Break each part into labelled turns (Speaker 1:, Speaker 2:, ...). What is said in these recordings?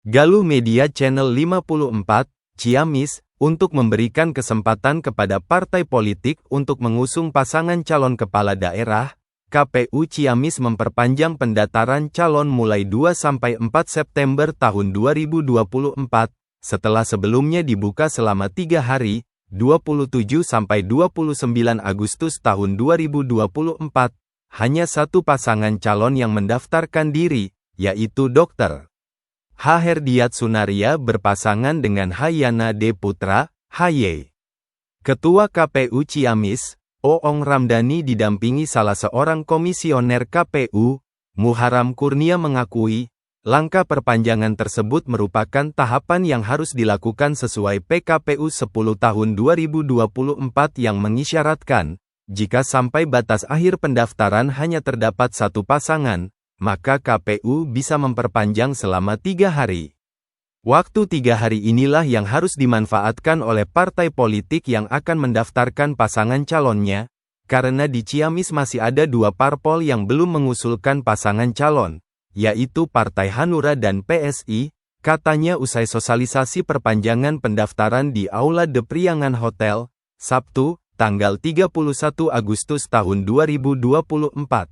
Speaker 1: Galuh Media Channel 54, Ciamis, untuk memberikan kesempatan kepada partai politik untuk mengusung pasangan calon kepala daerah, KPU Ciamis memperpanjang pendaftaran calon mulai 2-4 September tahun 2024, setelah sebelumnya dibuka selama 3 hari, 27-29 Agustus tahun 2024, hanya satu pasangan calon yang mendaftarkan diri, yaitu Dr. H. Herdiat Sunaria berpasangan dengan Hayana D. Putra, HY. Ketua KPU Ciamis, Oong Ramdhani didampingi salah seorang komisioner KPU, Muharam Kurnia mengakui, langkah perpanjangan tersebut merupakan tahapan yang harus dilakukan sesuai PKPU 10 tahun 2024 yang mengisyaratkan, jika sampai batas akhir pendaftaran hanya terdapat satu pasangan, maka KPU bisa memperpanjang selama 3 hari. Waktu 3 hari inilah yang harus dimanfaatkan oleh partai politik yang akan mendaftarkan pasangan calonnya, karena di Ciamis masih ada 2 parpol yang belum mengusulkan pasangan calon, yaitu Partai Hanura dan PSI, katanya usai sosialisasi perpanjangan pendaftaran di Aula De Priangan Hotel, Sabtu, tanggal 31 Agustus tahun 2024.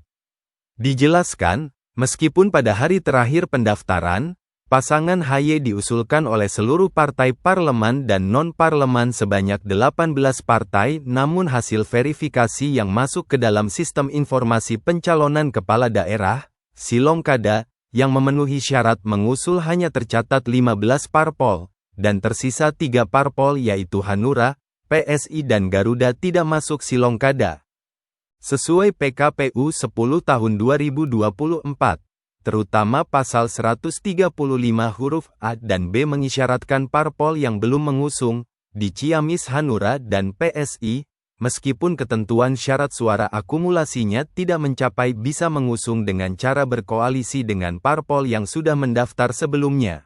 Speaker 1: Dijelaskan, meskipun pada hari terakhir pendaftaran, pasangan HY diusulkan oleh seluruh partai parlemen dan non-parlemen sebanyak 18 partai, namun hasil verifikasi yang masuk ke dalam Sistem Informasi Pencalonan Kepala Daerah, Silongkada, yang memenuhi syarat mengusul hanya tercatat 15 parpol, dan tersisa 3 parpol yaitu Hanura, PSI dan Garuda tidak masuk Silongkada. Sesuai PKPU 10 tahun 2024, terutama pasal 135 huruf A dan B mengisyaratkan parpol yang belum mengusung, di Ciamis Hanura dan PSI, meskipun ketentuan syarat suara akumulasinya tidak mencapai bisa mengusung dengan cara berkoalisi dengan parpol yang sudah mendaftar sebelumnya.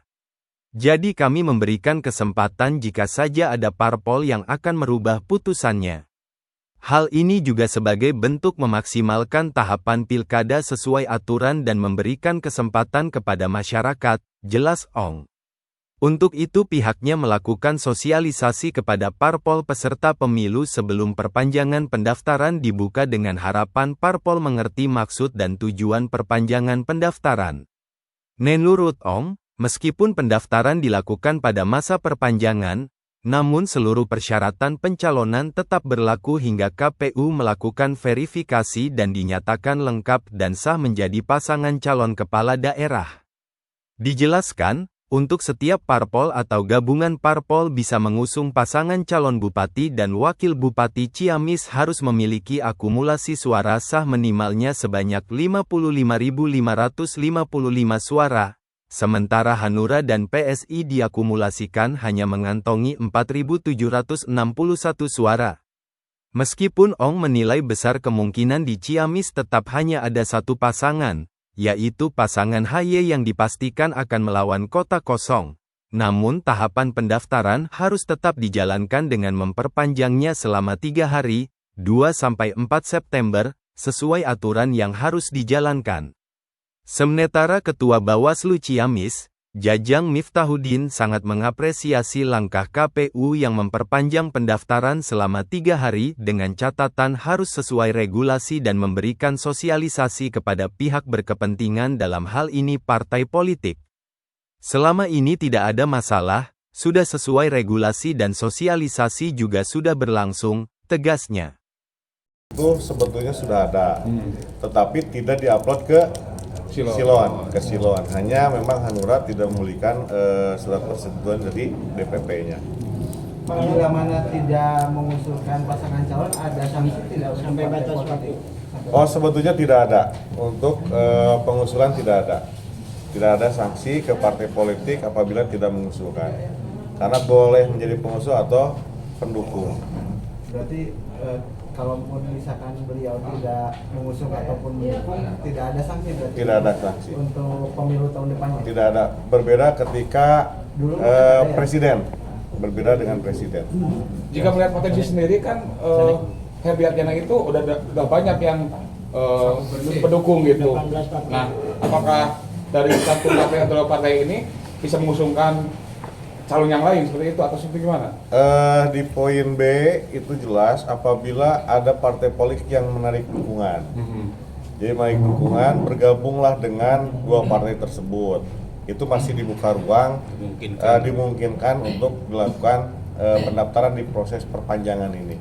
Speaker 1: Jadi kami memberikan kesempatan jika saja ada parpol yang akan merubah putusannya. Hal ini juga sebagai bentuk memaksimalkan tahapan pilkada sesuai aturan dan memberikan kesempatan kepada masyarakat, jelas Ong. Untuk itu pihaknya melakukan sosialisasi kepada parpol peserta pemilu sebelum perpanjangan pendaftaran dibuka dengan harapan parpol mengerti maksud dan tujuan perpanjangan pendaftaran. Menurut Ong, meskipun pendaftaran dilakukan pada masa perpanjangan, namun seluruh persyaratan pencalonan tetap berlaku hingga KPU melakukan verifikasi dan dinyatakan lengkap dan sah menjadi pasangan calon kepala daerah. Dijelaskan, untuk setiap parpol atau gabungan parpol bisa mengusung pasangan calon bupati dan wakil bupati Ciamis harus memiliki akumulasi suara sah minimalnya sebanyak 55.555 suara. Sementara Hanura dan PSI diakumulasikan hanya mengantongi 4.761 suara. Meskipun Ong menilai besar kemungkinan di Ciamis tetap hanya ada satu pasangan, yaitu pasangan HY yang dipastikan akan melawan kota kosong. Namun tahapan pendaftaran harus tetap dijalankan dengan memperpanjangnya selama 3 hari, 2-4 September, sesuai aturan yang harus dijalankan. Sementara Ketua Bawaslu Ciamis, Jajang Miftahuddin sangat mengapresiasi langkah KPU yang memperpanjang pendaftaran selama 3 hari dengan catatan harus sesuai regulasi dan memberikan sosialisasi kepada pihak berkepentingan dalam hal ini partai politik. Selama ini tidak ada masalah, sudah sesuai regulasi dan sosialisasi juga sudah berlangsung, tegasnya.
Speaker 2: Itu sebetulnya sudah ada, tetapi tidak diupload ke Siloan. Hanya memang Hanura tidak memulihkan surat persetujuan dari DPP-nya.
Speaker 3: Bila mana tidak mengusulkan pasangan calon, ada sanksi tidak sampai batas waktu?
Speaker 2: Oh, sebetulnya tidak ada. Untuk pengusulan tidak ada. Tidak ada sanksi ke partai politik apabila tidak mengusulkan. Karena boleh menjadi pengusul atau pendukung.
Speaker 3: Berarti kalaupun misalkan beliau tidak mengusung ataupun mendukung, tidak ada sanksi berarti?
Speaker 2: Tidak ada sanksi.
Speaker 3: Untuk pemilu tahun depannya?
Speaker 2: Tidak ada. Berbeda ketika presiden. Berbeda dengan presiden.
Speaker 4: Jika melihat potensi sendiri kan Herdiat Yana itu udah banyak yang pendukung gitu. Nah, apakah dari satu partai atau dua partai ini bisa mengusungkan calon yang lain seperti itu atau seperti gimana?
Speaker 2: Di poin B itu jelas apabila ada partai politik yang menarik dukungan. Jadi menarik dukungan, bergabunglah dengan dua partai tersebut. Itu masih dibuka ruang, dimungkinkan untuk dilakukan pendaftaran di proses perpanjangan ini.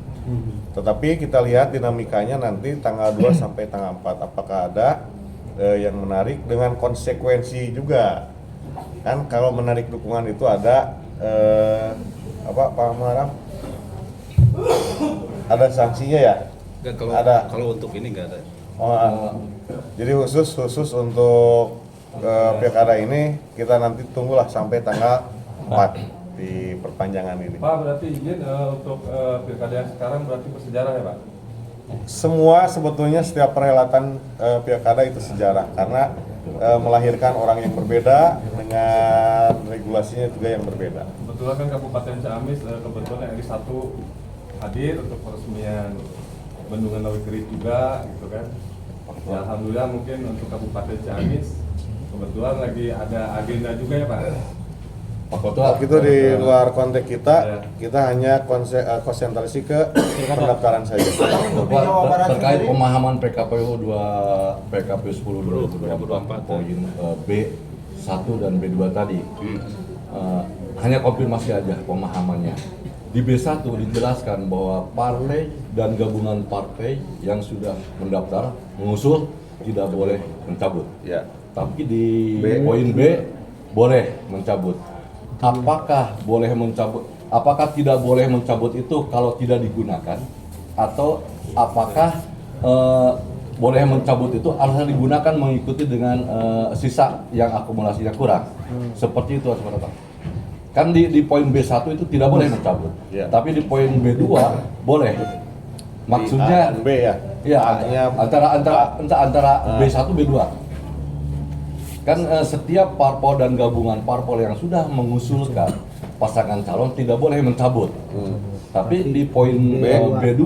Speaker 2: Tetapi kita lihat dinamikanya nanti tanggal 2 sampai tanggal 4 apakah ada yang menarik dengan konsekuensi juga. Kan kalau menarik dukungan itu ada Pak Muharam? Ada sanksinya ya?
Speaker 5: Enggak, kalau untuk ini enggak ada.
Speaker 2: Jadi khusus untuk pilkada ini kita nanti tunggulah sampai tanggal 4 di perpanjangan ini.
Speaker 6: Pak, berarti izin untuk pilkada yang sekarang berarti bersejarah ya Pak?
Speaker 2: Semua sebetulnya setiap perhelatan pilkada itu sejarah karena melahirkan orang yang berbeda dengan regulasinya juga yang berbeda.
Speaker 6: Kebetulan kan Kabupaten Ciamis kebetulan RI 1 hadir untuk peresmian Bendungan Lawi Kerit juga gitu kan. Ya, alhamdulillah mungkin untuk Kabupaten Ciamis kebetulan lagi ada agenda juga ya Pak.
Speaker 2: Waktu itu di luar konteks kita hanya konsentrasi ke pendaftaran saja.
Speaker 7: Terkait pemahaman PKPU 10 2024 poin B1 dan B2 tadi, hanya konfirmasi aja pemahamannya. Di B1 dijelaskan bahwa partai dan gabungan partai yang sudah mendaftar mengusul tidak boleh mencabut.
Speaker 2: Ya.
Speaker 7: Tapi di poin B boleh mencabut. Apakah boleh mencabut? Apakah tidak boleh mencabut itu kalau tidak digunakan? Atau apakah boleh mencabut itu alasan digunakan mengikuti dengan sisa yang akumulasinya kurang? Seperti itu sebenarnya. Kan di poin B1 itu tidak boleh mencabut.
Speaker 2: Ya.
Speaker 7: Tapi di poin B2 boleh. Maksudnya
Speaker 2: B ya.
Speaker 7: ya antara B1 B2. Kan setiap parpol dan gabungan parpol yang sudah mengusulkan pasangan calon tidak boleh mencabut. Tapi di poin B2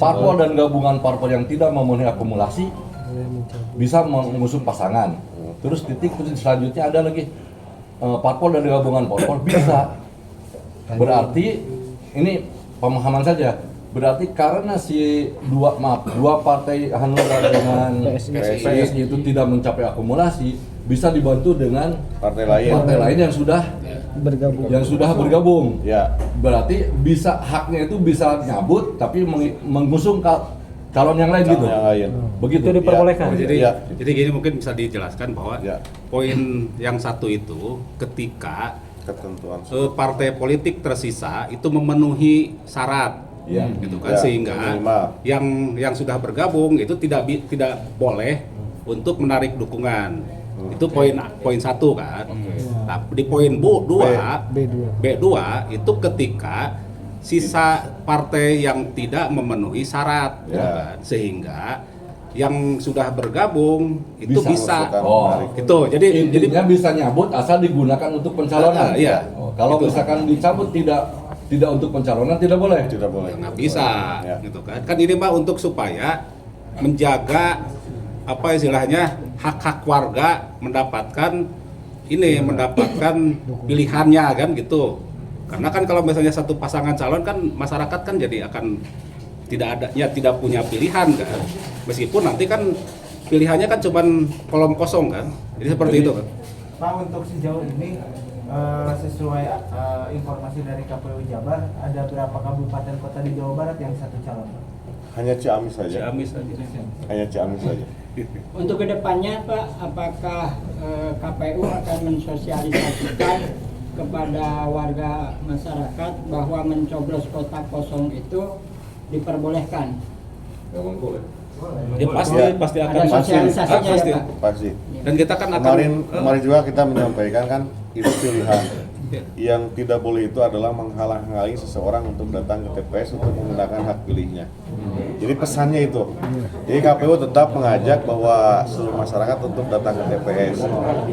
Speaker 7: parpol dan gabungan parpol yang tidak memenuhi akumulasi bisa mengusung pasangan. Terus titik selanjutnya ada lagi parpol dan gabungan parpol bisa. Berarti ini pemahaman saja. Berarti karena dua partai Hanura dengan PSI itu tidak mencapai akumulasi, bisa dibantu dengan
Speaker 2: Partai lain
Speaker 7: yang sudah bergabung.
Speaker 2: Ya.
Speaker 7: Berarti haknya itu bisa nyabut tapi mengusung calon yang lain gitu.
Speaker 2: Yang lain.
Speaker 7: Begitu
Speaker 3: diperbolehkan.
Speaker 5: Jadi gini mungkin bisa dijelaskan bahwa poin yang satu itu ketika
Speaker 2: Ketentuan.
Speaker 5: partai politik tersisa itu memenuhi syarat. Gitu kan, sehingga yang sudah bergabung itu tidak boleh untuk menarik dukungan. Itu poin 1 kan. Nah, di poin B2 itu ketika sisa partai yang tidak memenuhi syarat gitu kan. Sehingga yang sudah bergabung itu bisa. Itu jadi
Speaker 7: intinya bisa nyabut asal digunakan untuk pencalonan.
Speaker 5: Iya.
Speaker 7: Kalau misalkan dicabut tidak untuk pencalonan tidak boleh.
Speaker 2: Tidak boleh.
Speaker 5: Nggak bisa, gitu kan? Kan ini Pak untuk supaya menjaga apa istilahnya hak-hak warga mendapatkan pilihannya kan gitu. Karena kan kalau misalnya satu pasangan calon kan masyarakat kan jadi akan tidak punya pilihan kan. Meskipun nanti kan pilihannya kan cuman kolom kosong kan. Jadi seperti itu kan.
Speaker 3: Pak, untuk sejauh ini sesuai informasi dari KPU Jabar, ada berapa kabupaten kota di Jawa Barat yang satu calon?
Speaker 2: Hanya Ciamis saja. Hanya Ciamis saja.
Speaker 8: Untuk kedepannya Pak, apakah KPU akan mensosialisasikan kepada warga masyarakat bahwa mencoblos kotak kosong itu diperbolehkan?
Speaker 5: Ya pasti akan
Speaker 8: ada sosialisasinya
Speaker 5: pasti.
Speaker 8: ya Pak?
Speaker 2: Pasti.
Speaker 5: Dan kita kan
Speaker 2: kemarin juga kita menyampaikan kan itu pilihan. Yang tidak boleh itu adalah menghalang-halangi seseorang untuk datang ke TPS untuk menggunakan hak pilihnya. Jadi pesannya itu. Jadi KPU tetap mengajak bahwa seluruh masyarakat untuk datang ke TPS.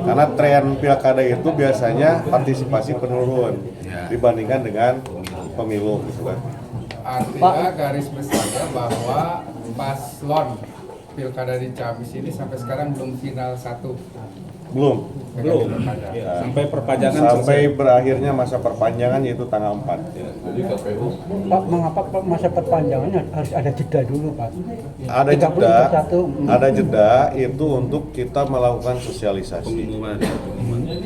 Speaker 2: Karena tren pilkada itu biasanya partisipasi penurun dibandingkan dengan pemilu gitu kan.
Speaker 9: Artinya garis besarnya bahwa paslon
Speaker 4: pilkada di Ciamis ini sampai sekarang belum final satu.
Speaker 2: Belum.
Speaker 5: Sampai perpanjangan
Speaker 2: Sampai berakhirnya masa perpanjangan yaitu tanggal 4.
Speaker 7: Jadi KPU
Speaker 9: Pak, mengapa Pak masa perpanjangannya harus ada jeda dulu Pak?
Speaker 2: Ada
Speaker 9: 30
Speaker 2: jeda,
Speaker 9: per satu.
Speaker 2: ada jeda itu untuk kita melakukan sosialisasi
Speaker 5: pengumuman.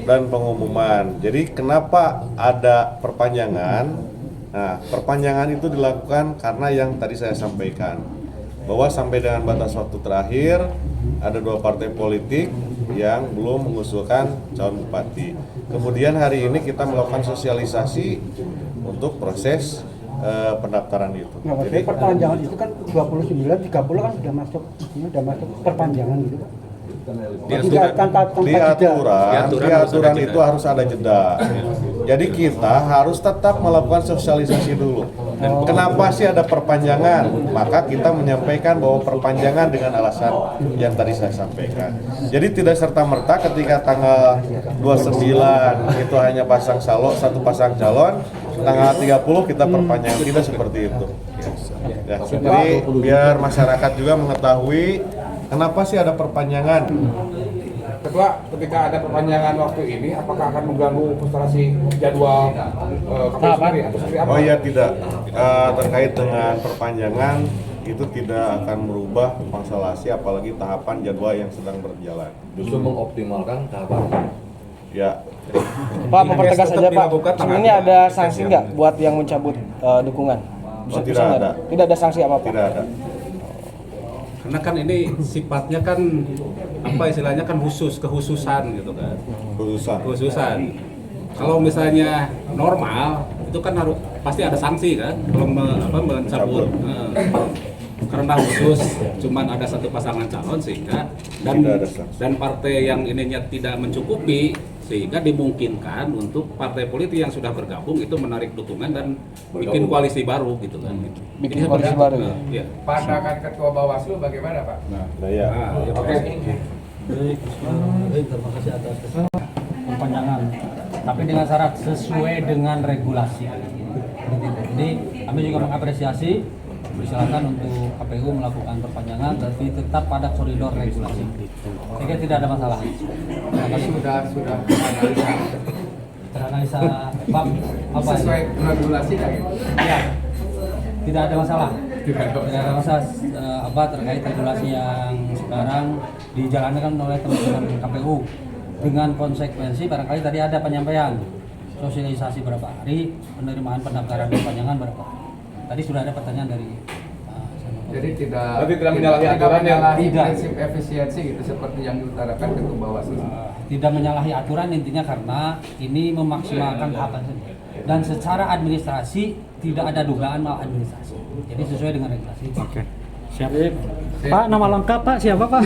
Speaker 2: dan pengumuman. Jadi kenapa ada perpanjangan? Nah, perpanjangan itu dilakukan karena yang tadi saya sampaikan, bahwa sampai dengan batas waktu terakhir ada 2 partai politik yang belum mengusulkan calon bupati. Kemudian hari ini kita melakukan sosialisasi untuk proses pendaftaran itu.
Speaker 9: Nah, maksudnya perpanjangan itu kan 29, 30 kan sudah masuk perpanjangan gitu Pak. Tanpa
Speaker 2: Di
Speaker 9: jeda.
Speaker 2: aturan itu harus ada jeda. Jadi kita harus tetap melakukan sosialisasi dulu. Kenapa sih ada perpanjangan? Maka kita menyampaikan bahwa perpanjangan dengan alasan yang tadi saya sampaikan. Jadi tidak serta-merta ketika tanggal 29 itu hanya satu pasang calon, tanggal 30 kita perpanjangan, tidak seperti itu. Ya, jadi biar masyarakat juga mengetahui kenapa sih ada perpanjangan.
Speaker 4: Ketua, ketika ada perpanjangan waktu ini, apakah akan mengganggu konstelasi jadwal KPU sendiri atau seperti apa?
Speaker 2: Oh iya, tidak. Terkait dengan perpanjangan itu tidak akan merubah konstelasi apalagi tahapan jadwal yang sedang berjalan.
Speaker 7: justru mengoptimalkan tahapan.
Speaker 2: Ya,
Speaker 10: Pak, mempertegas saja Pak, ini ada sanksi nggak buat yang mencabut dukungan?
Speaker 2: Oh, tidak ada.
Speaker 10: Tidak ada sanksi apa Pak?
Speaker 2: Tidak ada.
Speaker 5: Karena kan ini sifatnya kan apa istilahnya kan kekhususan gitu kan. Khususan. Kalau misalnya normal itu kan harus pasti ada sanksi kan kalau mencabut. Karena khusus cuman ada satu pasangan calon sehingga dan partai yang ininya tidak mencukupi sehingga dimungkinkan untuk partai politik yang sudah bergabung itu menarik dukungan dan bikin koalisi baru gitu kan.
Speaker 10: Bikin koalisi baru.
Speaker 5: Iya.
Speaker 4: Pandangan Ketua Bawaslu bagaimana Pak?
Speaker 2: Nah, ya.
Speaker 4: Oke.
Speaker 11: Terima kasih atas perpanjangan, tapi dengan syarat sesuai dengan regulasi. Jadi kami juga mengapresiasi, bersilakan untuk KPU melakukan perpanjangan, tapi tetap pada koridor regulasi. Sehingga tidak ada masalah.
Speaker 4: Sudah
Speaker 11: Teranalisa bab apa
Speaker 4: sesuai regulasi kan?
Speaker 11: ya? Tidak ada masalah. Tidak ada masalah terkait regulasi yang sekarang dijalankan oleh teman-teman KPU dengan konsekuensi barangkali tadi ada penyampaian sosialisasi berapa hari, penerimaan pendaftaran perpanjangan berapa hari. Tadi sudah ada pertanyaan dari
Speaker 4: Jadi tidak menyalahi aturan yang prinsip efisiensi gitu seperti yang diutarakan Ketua Bawaslu.
Speaker 11: Tidak menyalahi aturan intinya karena ini memaksimalkan tahapan saja. Dan secara administrasi tidak ada dugaan maladministrasi. Jadi sesuai dengan regulasi.
Speaker 10: Siap. Pak, nama lengkap Pak siapa Pak?